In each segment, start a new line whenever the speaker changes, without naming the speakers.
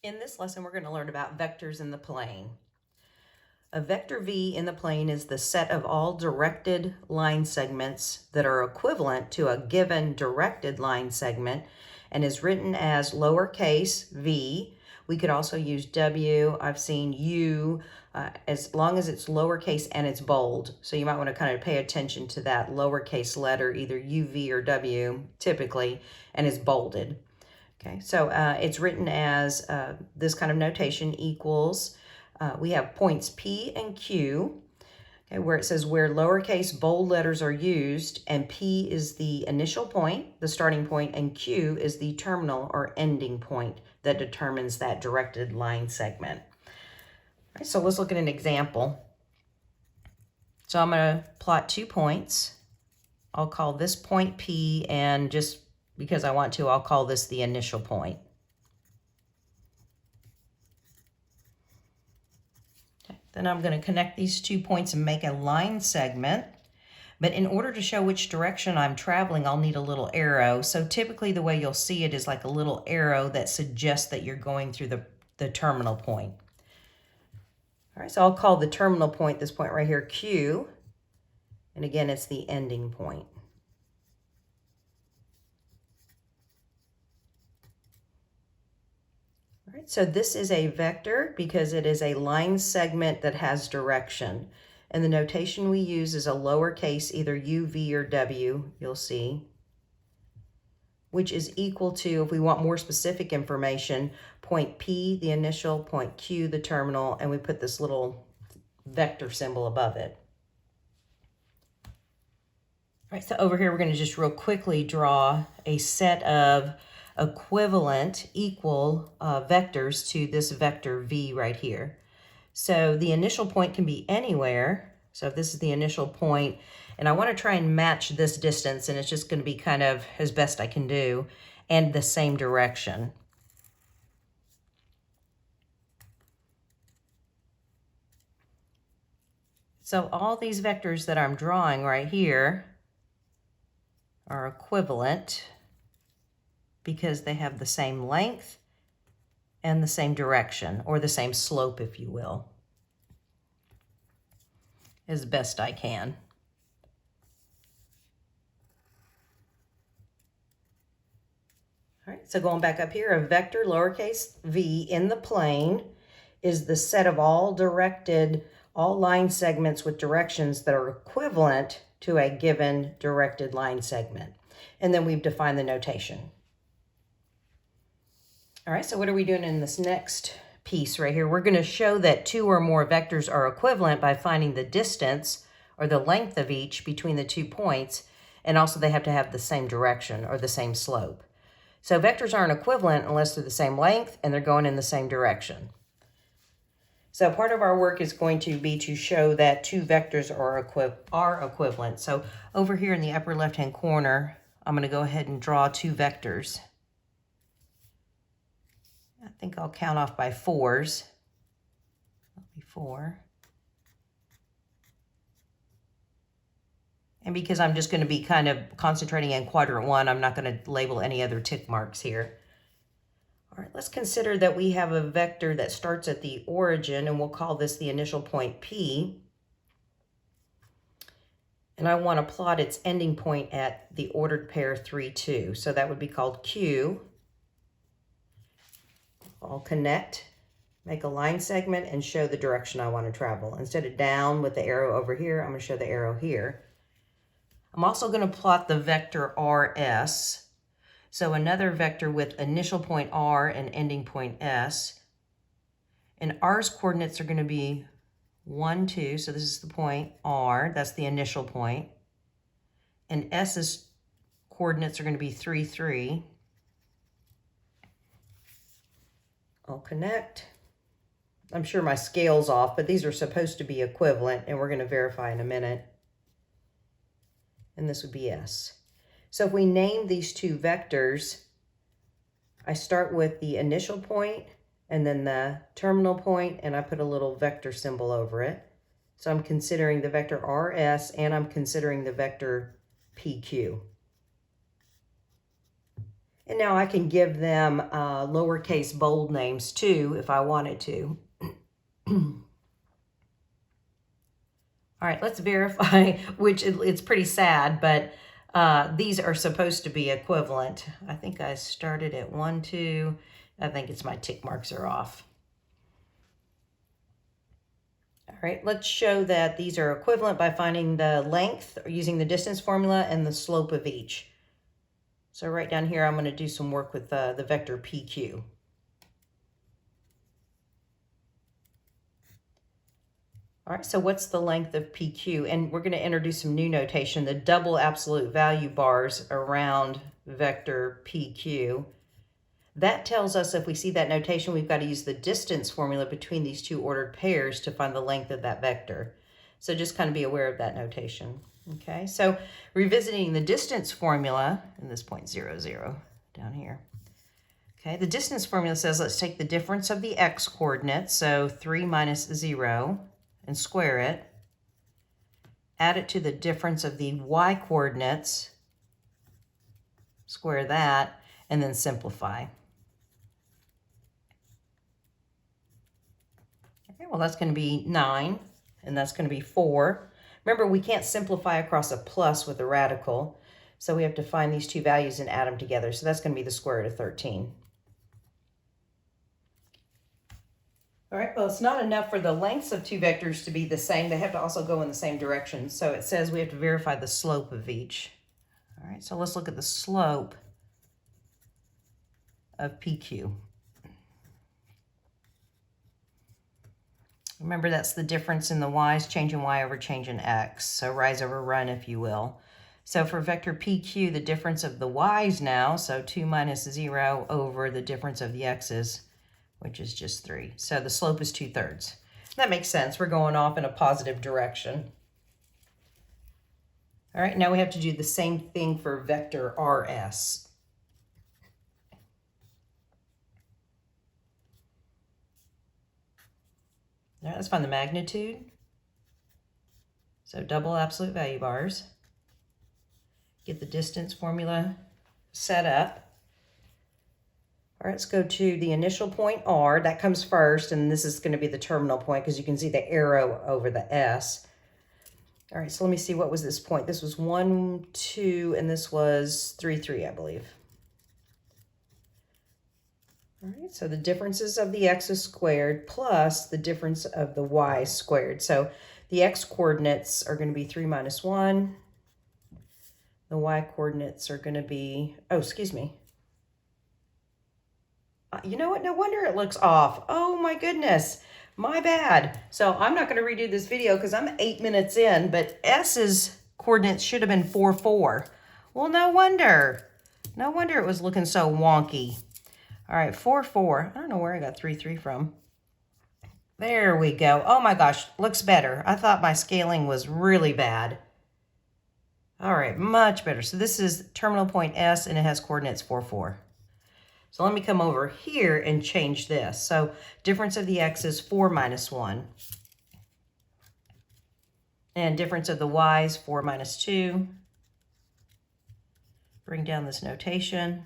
In this lesson, we're going to learn about vectors in the plane. A vector v in the plane is the set of all directed line segments that are equivalent to a given directed line segment and is written as lowercase v. We could also use w. I've seen u, as long as it's lowercase and it's bold. So you might want to kind of pay attention to that lowercase letter, either u, v, or w, typically, and it's bolded. Okay, so it's written as this kind of notation equals, we have points P and Q, okay, where it says where lowercase bold letters are used, and P is the initial point, the starting point, and Q is the terminal or ending point that determines that directed line segment. All right, so let's look at an example. So I'm going to plot 2 points. I'll call this point P, and just because I want to, I'll call this the initial point. Okay. Then I'm going to connect these 2 points and make a line segment. But in order to show which direction I'm traveling, I'll need a little arrow. So typically the way you'll see it is like a little arrow that suggests that you're going through the terminal point. All right, so I'll call the terminal point, this point right here, Q. And again, it's the ending point. All right, so this is a vector because it is a line segment that has direction. And the notation we use is a lowercase, either u, v, or w, you'll see, which is equal to, if we want more specific information, point P, the initial, point Q, the terminal, and we put this little vector symbol above it. All right, so over here, we're going to just real quickly draw a set of equivalent, equal vectors to this vector v right here. So the initial point can be anywhere. So if this is the initial point, and I want to try and match this distance, and it's just going to be kind of as best I can do, and the same direction. So all these vectors that I'm drawing right here are equivalent because they have the same length and the same direction, or the same slope, if you will, as best I can. All right, so going back up here, a vector lowercase v in the plane is the set of all line segments with directions that are equivalent to a given directed line segment. And then we've defined the notation. All right, so what are we doing in this next piece right here? We're going to show that 2 or more vectors are equivalent by finding the distance or the length of each between the 2 points, and also they have to have the same direction or the same slope. So vectors aren't equivalent unless they're the same length and they're going in the same direction. So part of our work is going to be to show that 2 vectors are equivalent. So over here in the upper left-hand corner, I'm going to go ahead and draw 2 vectors. I think I'll count off by 4s. That'll be 4. And because I'm just going to be kind of concentrating in quadrant 1, I'm not going to label any other tick marks here. All right, let's consider that we have a vector that starts at the origin, and we'll call this the initial point P. And I want to plot its ending point at the ordered pair 3, 2. So that would be called Q. I'll connect, make a line segment, and show the direction I want to travel. Instead of down with the arrow over here, I'm going to show the arrow here. I'm also going to plot the vector RS. So another vector with initial point R and ending point S. And R's coordinates are going to be 1, 2. So this is the point R. That's the initial point. And S's coordinates are going to be 3, 3. I'll connect. I'm sure my scale's off, but these are supposed to be equivalent, and we're going to verify in a minute. And this would be S. So if we name these 2 vectors, I start with the initial point and then the terminal point, and I put a little vector symbol over it. So I'm considering the vector RS, and I'm considering the vector PQ. And now I can give them lowercase bold names too if I wanted to. All right, let's verify, which it's pretty sad, but these are supposed to be equivalent. I think I started at 1, 2. I think it's my tick marks are off. All right, let's show that these are equivalent by finding the length or using the distance formula and the slope of each. So right down here, I'm going to do some work with the vector PQ. All right, so what's the length of PQ? And we're going to introduce some new notation, the double absolute value bars around vector PQ. That tells us if we see that notation, we've got to use the distance formula between these two ordered pairs to find the length of that vector. So just kind of be aware of that notation. Okay, so revisiting the distance formula, and this point 0, 0 down here. Okay, the distance formula says let's take the difference of the x coordinates, so 3 minus 0, and square it. Add it to the difference of the y coordinates, square that, and then simplify. Okay, well that's going to be 9, and that's going to be 4. Remember, we can't simplify across a plus with a radical, so we have to find these two values and add them together. So that's going to be the square root of 13. All right, well, it's not enough for the lengths of two vectors to be the same. They have to also go in the same direction. So it says we have to verify the slope of each. All right, so let's look at the slope of PQ. Remember, that's the difference in the y's, change in y over change in x. So rise over run, if you will. So for vector PQ, the difference of the y's now, so 2 minus 0 over the difference of the x's, which is just 3. So the slope is 2/3. That makes sense. We're going off in a positive direction. All right, now we have to do the same thing for vector RS. All right, let's find the magnitude. So double absolute value bars. Get the distance formula set up. All right, let's go to the initial point R. That comes first, and this is going to be the terminal point because you can see the arrow over the S. All right, so let me see, what was this point? This was 1, 2, and this was 3, 3, I believe. All right, so the differences of the x's squared plus the difference of the y squared. So the x coordinates are going to be 3 minus 1. The y coordinates are going to be, oh, excuse me. You know what? No wonder it looks off. Oh my goodness. My bad. So I'm not going to redo this video because I'm 8 minutes in, but S's coordinates should have been 4, 4. Well, no wonder. No wonder it was looking so wonky. All right, 4, 4. I don't know where I got 3, 3 from. There we go. Oh my gosh, looks better. I thought my scaling was really bad. All right, much better. So this is terminal point S, and it has coordinates 4, 4. So let me come over here and change this. So difference of the x is 4 minus 1. And difference of the y is 4 minus 2. Bring down this notation.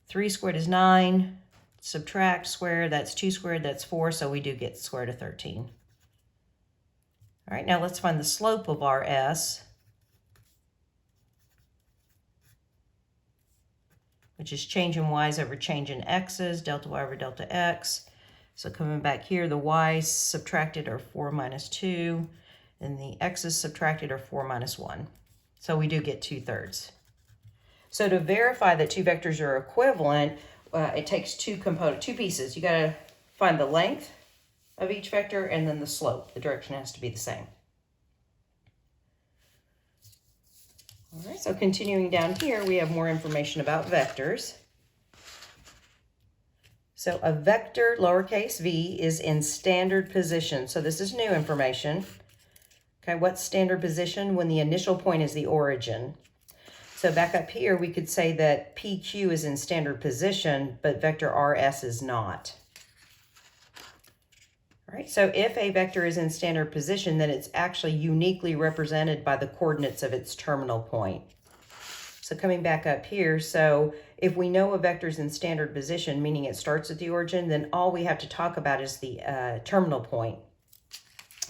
3 squared is 9. Subtract square, that's 2 squared, that's 4. So we do get square root of 13. All right, now let's find the slope of our S, which is change in y's over change in x's, delta y over delta x. So coming back here, the y's subtracted are 4 minus 2, and the x's subtracted are 4 minus 1. So we do get 2/3. So to verify that two vectors are equivalent, it takes two pieces. You got to find the length of each vector and then the slope. The direction has to be the same. All right, so continuing down here, we have more information about vectors. So a vector, lowercase v, is in standard position. So this is new information. Okay, what's standard position? When the initial point is the origin. So back up here, we could say that PQ is in standard position, but vector RS is not. All right, so if a vector is in standard position, then it's actually uniquely represented by the coordinates of its terminal point. So coming back up here, so if we know a vector's in standard position, meaning it starts at the origin, then all we have to talk about is the terminal point.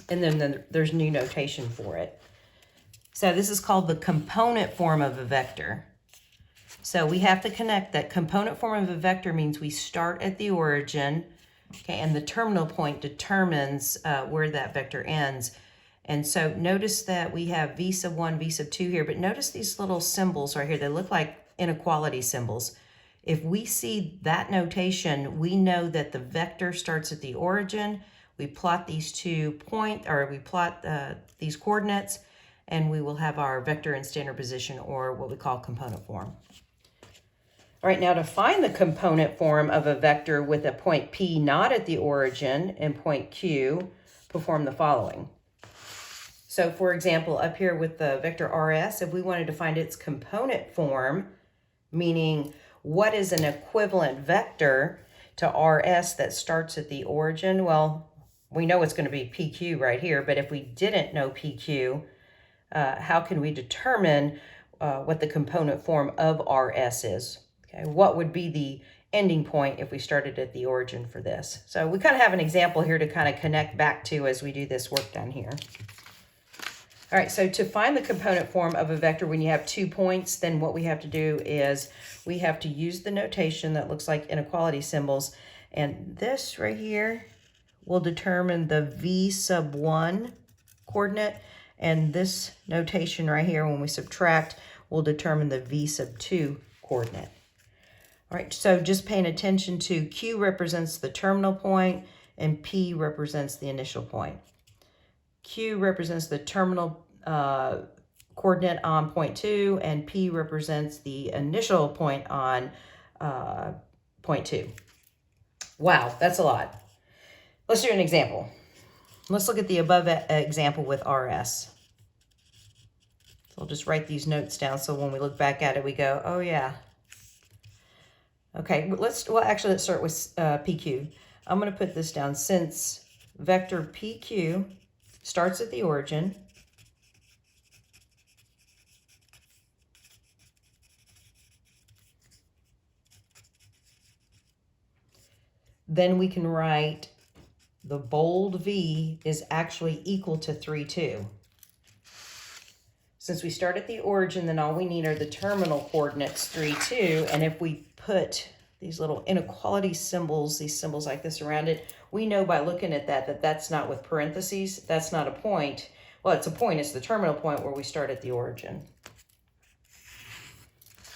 And then there's new notation for it. So this is called the component form of a vector. So we have to connect that component form of a vector means we start at the origin, okay, and the terminal point determines where that vector ends. And so notice that we have v sub 1, v sub 2 here, but notice these little symbols right here. They look like inequality symbols. If we see that notation, we know that the vector starts at the origin. We plot these 2 points, or we plot these coordinates, and we will have our vector in standard position, or what we call component form. All right, now to find the component form of a vector with a point P not at the origin and point Q, perform the following. So for example, up here with the vector RS, if we wanted to find its component form, meaning what is an equivalent vector to RS that starts at the origin, well, we know it's going to be PQ right here, but if we didn't know PQ, how can we determine what the component form of RS is? Okay, what would be the ending point if we started at the origin for this? So we kind of have an example here to kind of connect back to as we do this work down here. All right, so to find the component form of a vector when you have 2 points, then what we have to do is we have to use the notation that looks like inequality symbols. And this right here will determine the v sub 1 coordinate. And this notation right here, when we subtract, will determine the v sub 2 coordinate. All right, so just paying attention to Q represents the terminal point and P represents the initial point. Q represents the terminal coordinate on point 2, and P represents the initial point on point 2. Wow, that's a lot. Let's do an example. Let's look at the above example with RS. So I'll just write these notes down so when we look back at it, we go, oh yeah. Okay, let's start with PQ. I'm going to put this down. Since vector PQ starts at the origin, then we can write the bold V is actually equal to 3, 2. Since we start at the origin, then all we need are the terminal coordinates 3, 2. And if we put these little inequality symbols, these symbols like this around it, we know by looking at that that's not with parentheses. That's not a point. Well, it's a point. It's the terminal point where we start at the origin.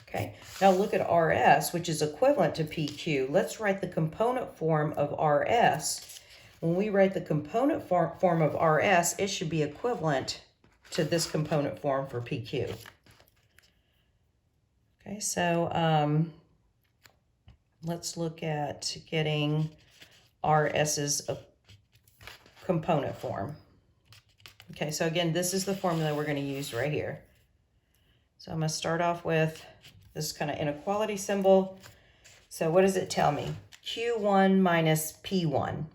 Okay, now look at RS, which is equivalent to PQ. Let's write the component form of RS. When we write the component form of RS, it should be equivalent to this component form for PQ. Okay, so let's look at getting RS's component form. Okay, so again, this is the formula we're going to use right here. So I'm going to start off with this kind of inequality symbol. So what does it tell me? Q1 minus P1.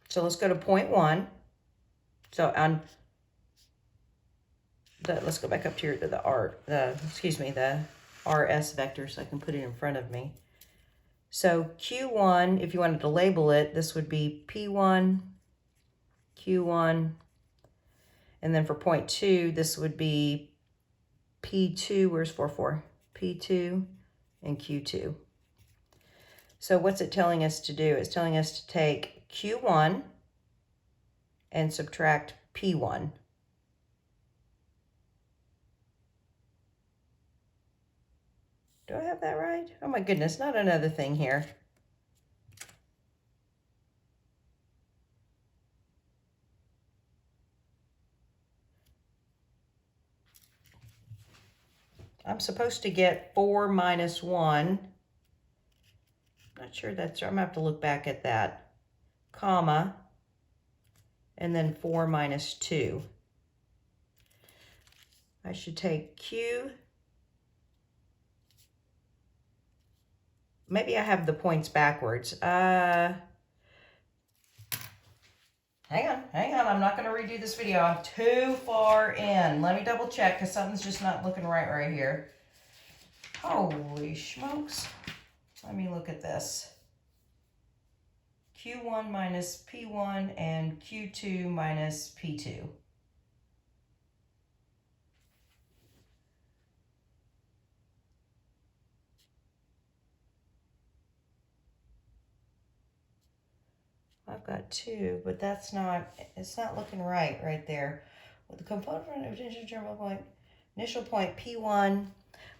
So let's go to point 1. So on let's go back up here to the RS vector so I can put it in front of me. So Q1, if you wanted to label it, this would be P1, Q1, and then for point 2, this would be P2, where's 4, 4? P2 and Q2. So what's it telling us to do? It's telling us to take Q1 and subtract P1. Do I have that right? Oh my goodness, not another thing here. I'm supposed to get 4 minus 1. Not sure that's, I'm gonna have to look back at that. Comma, and then 4 minus 2. I should take Q. Maybe I have the points backwards. hang on. I'm not going to redo this video. I'm too far in. Let me double check because something's just not looking right here. Holy smokes. Let me look at this. Q1 minus P1 and Q2 minus P2. I've got 2, but that's not, it's not looking right there. With the component of initial point P1,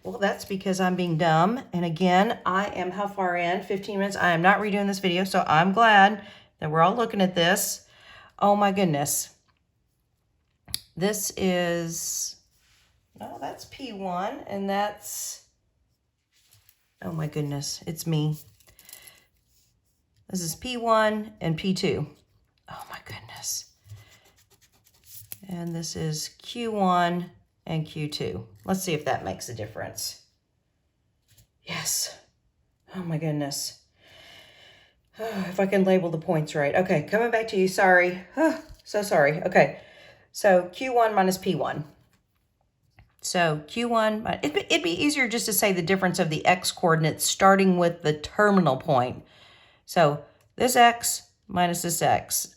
well, that's because I'm being dumb. And again, I am how far in? 15 minutes. I am not redoing this video, so I'm glad that we're all looking at this. Oh my goodness. This is, no, that's P1, and that's, oh my goodness, it's me. This is P1 and P2. Oh my goodness. And this is Q1 and Q2. Let's see if that makes a difference. Yes. Oh my goodness. If I can label the points right. Okay, coming back to you. Sorry. So sorry. Okay. So Q1 minus P1. So Q1, it'd be easier just to say the difference of the x coordinates starting with the terminal point. So this x minus this x.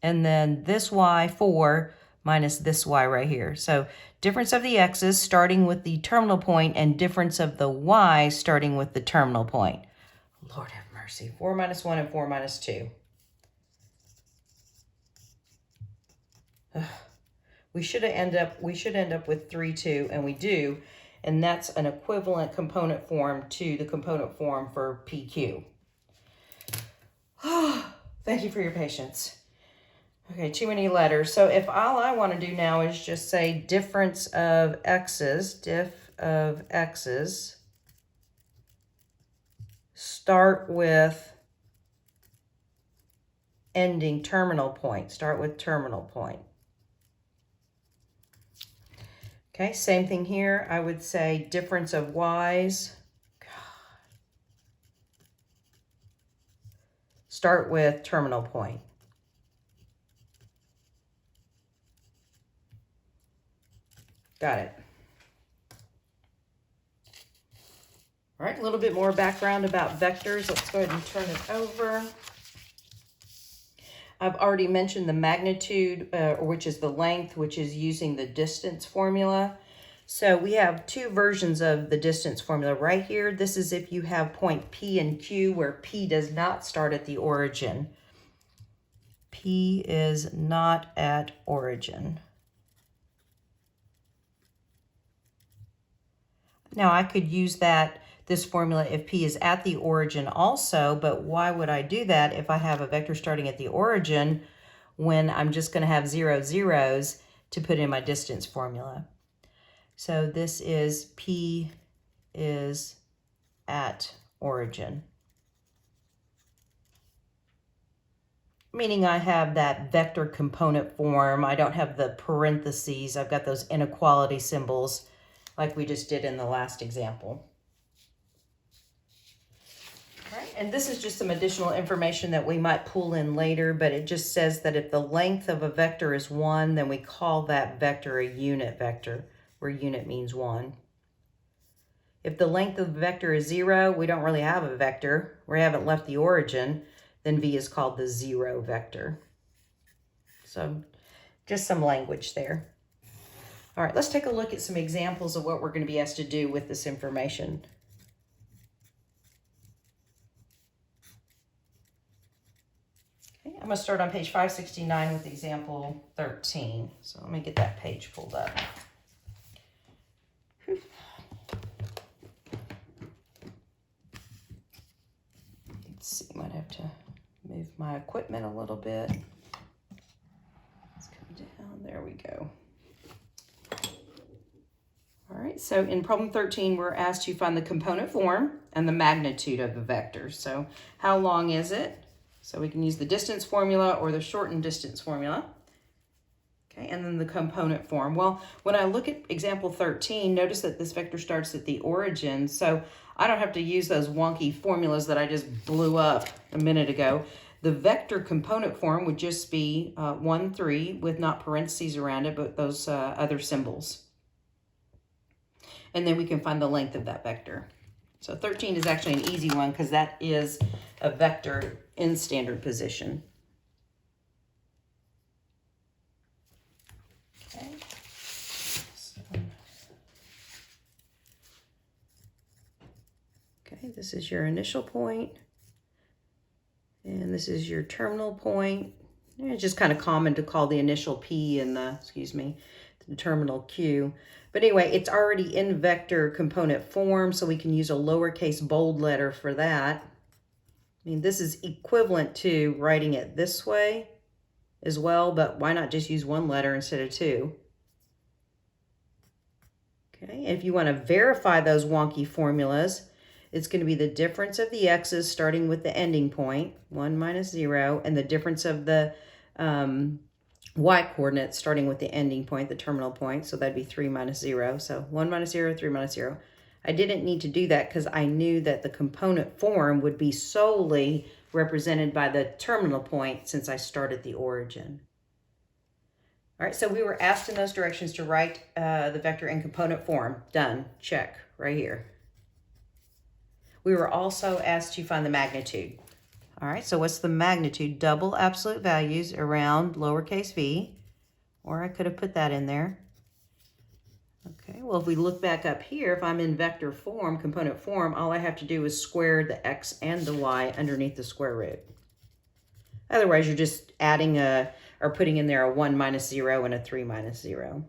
And then this y4 minus this y right here. So difference of the x's starting with the terminal point and difference of the y starting with the terminal point. Lord have mercy. 4 minus 1 and 4 minus 2. We should end up with 3, 2, and we do. And that's an equivalent component form to the component form for PQ. Thank you for your patience. Okay, too many letters. So if all I want to do now is just say difference of x's, diff of x's, start with ending terminal point. Start with terminal point. Okay, same thing here. I would say difference of y's. Start with terminal point. Got it. All right, a little bit more background about vectors. Let's go ahead and turn it over. I've already mentioned the magnitude, which is the length, which is using the distance formula. So we have 2 versions of the distance formula right here. This is if you have point P and Q where P does not start at the origin. P is not at origin. Now I could use this formula if P is at the origin also, but why would I do that if I have a vector starting at the origin when I'm just going to have 0, 0s to put in my distance formula? So this is P is at origin. Meaning I have that vector component form. I don't have the parentheses. I've got those inequality symbols like we just did in the last example. All right, and this is just some additional information that we might pull in later, but it just says that if the length of a vector is 1, then we call that vector a unit vector, where unit means 1. If the length of the vector is 0, we don't really have a vector. We haven't left the origin, then V is called the 0 vector. So just some language there. All right, let's take a look at some examples of what we're going to be asked to do with this information. Okay, I'm going to start on page 569 with example 13. So let me get that page pulled up. Let's see, might have to move my equipment a little bit. Let's come down, there we go. All right, so in problem 13, we're asked to find the component form and the magnitude of the vector. So how long is it? So we can use the distance formula or the shortened distance formula. Okay, and then the component form. Well, when I look at example 13, notice that this vector starts at the origin, so I don't have to use those wonky formulas that I just blew up a minute ago. The vector component form would just be 1, 3 with not parentheses around it, but those other symbols. And then we can find the length of that vector. So 13 is actually an easy one because that is a vector in standard position. Okay. Okay, this is your initial point. And this is your terminal point. And it's just kind of common to call the initial P and the terminal Q. But anyway, it's already in vector component form, so we can use a lowercase bold letter for that. I mean, this is equivalent to writing it this way as well, but why not just use one letter instead of two? Okay, if you want to verify those wonky formulas, it's going to be the difference of the x's starting with the ending point, 1 minus 0, and the difference of the y-coordinates starting with the ending point, the terminal point. So that'd be 3 minus 0. So 1 minus 0, 3 minus 0. I didn't need to do that because I knew that the component form would be solely represented by the terminal point since I started the origin. All right, so we were asked in those directions to write the vector in component form. Done. Check right here. We were also asked to find the magnitude. All right, so what's the magnitude? Double absolute values around lowercase v, or I could have put that in there. Okay, well, if we look back up here, if I'm in vector form, component form, all I have to do is square the x and the y underneath the square root. Otherwise, you're just adding or putting in there a 1 minus 0 and a 3 minus 0.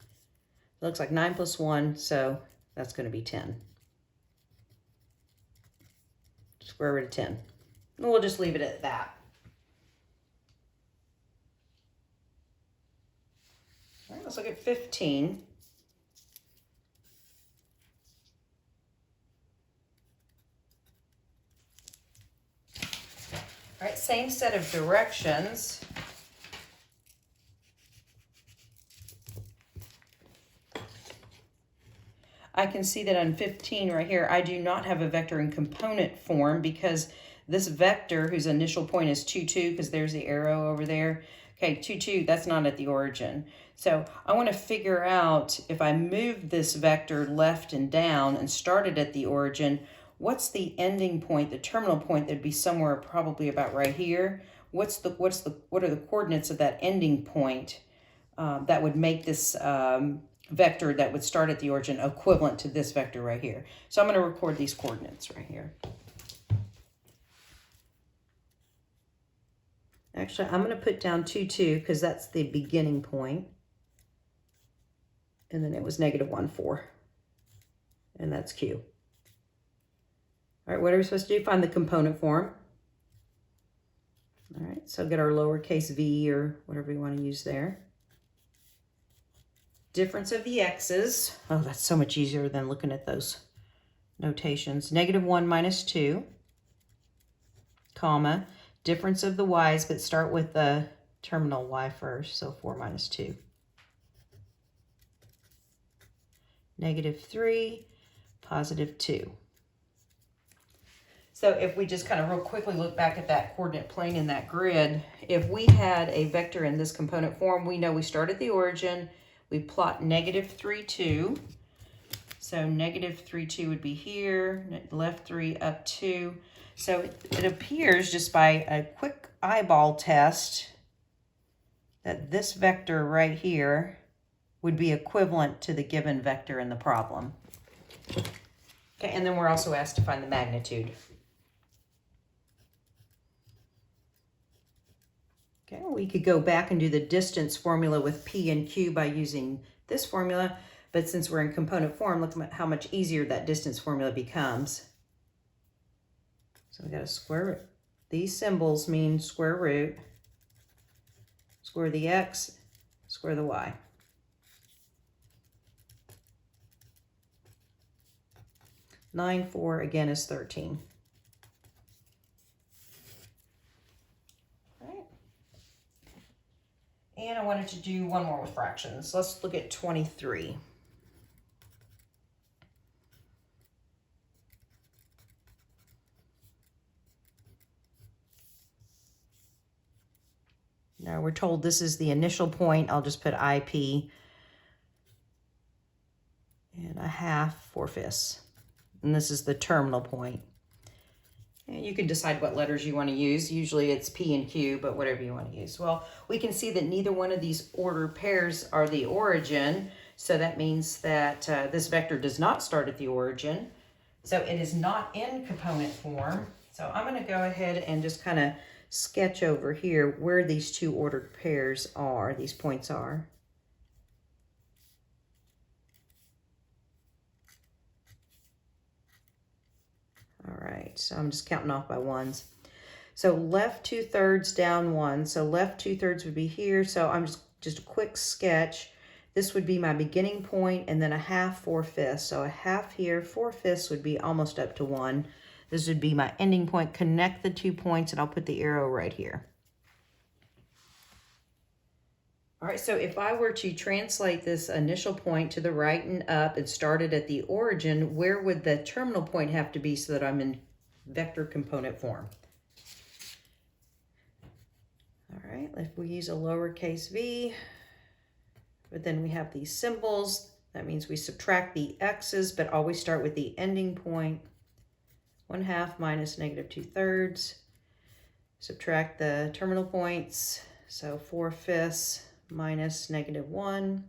It looks like 9 plus 1, so that's going to be 10. Square root of 10. And we'll just leave it at that. All right, let's look at 15. All right, same set of directions. I can see that on 15 right here, I do not have a vector in component form because this vector, whose initial point is 2, 2, because there's the arrow over there. Okay, 2, 2, that's not at the origin. So I want to figure out if I move this vector left and down and started at the origin, what's the ending point, the terminal point that'd be somewhere probably about right here? What are the coordinates of that ending point that would make this vector that would start at the origin equivalent to this vector right here? So I'm going to record these coordinates right here. Actually, I'm going to put down 2, 2 because that's the beginning point. And then it was negative 1, 4. And that's Q. All right, what are we supposed to do? Find the component form. All right, so get our lowercase v or whatever you want to use there. Difference of the x's. Oh, that's so much easier than looking at those notations. Negative 1 minus 2, comma. Difference of the y's, but start with the terminal y first. So 4 minus 2. Negative 3, positive 2. So if we just kind of real quickly look back at that coordinate plane in that grid, if we had a vector in this component form, we know we start at the origin, we plot negative 3, 2. So negative 3, 2 would be here, left 3, up 2. So it appears just by a quick eyeball test that this vector right here would be equivalent to the given vector in the problem. Okay, and then we're also asked to find the magnitude. Okay, we could go back and do the distance formula with P and Q by using this formula, but since we're in component form, look at how much easier that distance formula becomes. So we got to square root. These symbols mean square root, square the x, square the y. Nine, 4 again is 13. All right. And I wanted to do one more with fractions. Let's look at 23. Now we're told this is the initial point. I'll just put IP and a half, 4/5. And this is the terminal point. And you can decide what letters you want to use. Usually it's P and Q, but whatever you want to use. Well, we can see that neither one of these ordered pairs are the origin. So that means that this vector does not start at the origin. So it is not in component form. So I'm going to go ahead and just kind of sketch over here where these two ordered pairs are, these points are. All right, so I'm just counting off by ones. So left 2/3, down 1. So left 2/3 would be here. So I'm just a quick sketch. This would be my beginning point, and then a half, 4/5. So a half here, 4/5 would be almost up to 1. This would be my ending point. Connect the 2 points, and I'll put the arrow right here. All right, so if I were to translate this initial point to the right and up and started at the origin, where would the terminal point have to be so that I'm in vector component form? All right, if we use a lowercase v, but then we have these symbols, that means we subtract the x's, but always start with the ending point. 1/2 minus -2/3. Subtract the terminal points, so 4/5 minus -1.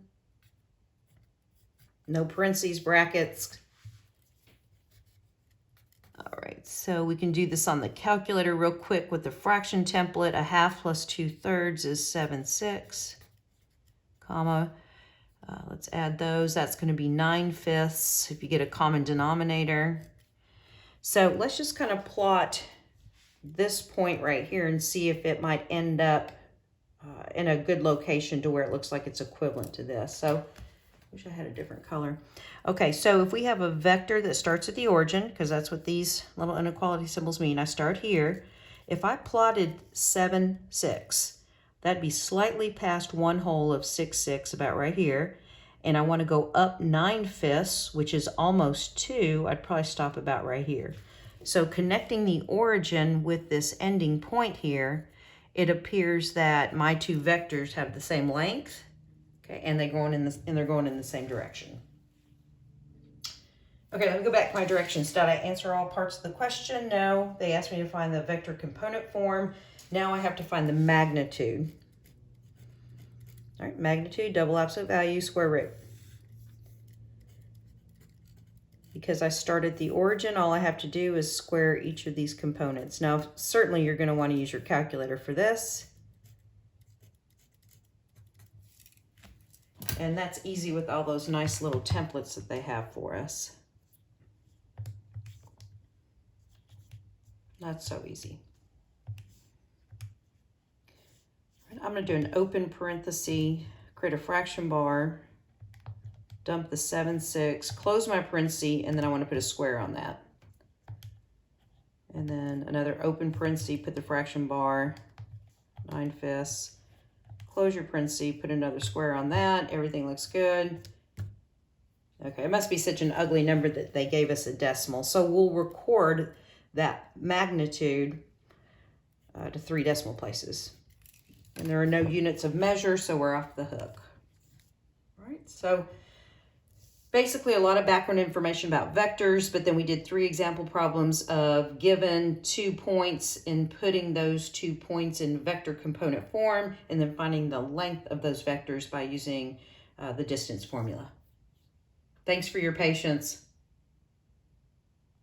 No parentheses, brackets. All right, so we can do this on the calculator real quick with the fraction template. A half plus 2/3 is 7/6, comma. Let's add those. That's going to be 9/5 if you get a common denominator. So let's just kind of plot this point right here and see if it might end up in a good location to where it looks like it's equivalent to this. So I wish I had a different color. Okay, so if we have a vector that starts at the origin, because that's what these little inequality symbols mean, I start here. If I plotted 7/6, that'd be slightly past 1 of 6/6, about right here. And I want to go up 9/5, which is almost 2. I'd probably stop about right here. So connecting the origin with this ending point here, it appears that my two vectors have the same length, okay, and they're going in the same direction. Okay, let me go back to my directions. Did I answer all parts of the question? No. They asked me to find the vector component form. Now I have to find the magnitude. All right, magnitude, double absolute value, square root. Because I start at the origin, all I have to do is square each of these components. Now, certainly you're going to want to use your calculator for this. And that's easy with all those nice little templates that they have for us. That's so easy. I'm going to do an open parenthesis, create a fraction bar, dump the 7/6, close my parenthesis, and then I want to put a square on that. And then another open parenthesis, put the fraction bar, 9/5, close your parenthesis, put another square on that. Everything looks good. Okay, it must be such an ugly number that they gave us a decimal. So we'll record that magnitude to 3 decimal places. And there are no units of measure, so we're off the hook. All right, so basically a lot of background information about vectors, but then we did 3 example problems of given 2 points and putting those 2 points in vector component form, and then finding the length of those vectors by using the distance formula. Thanks for your patience.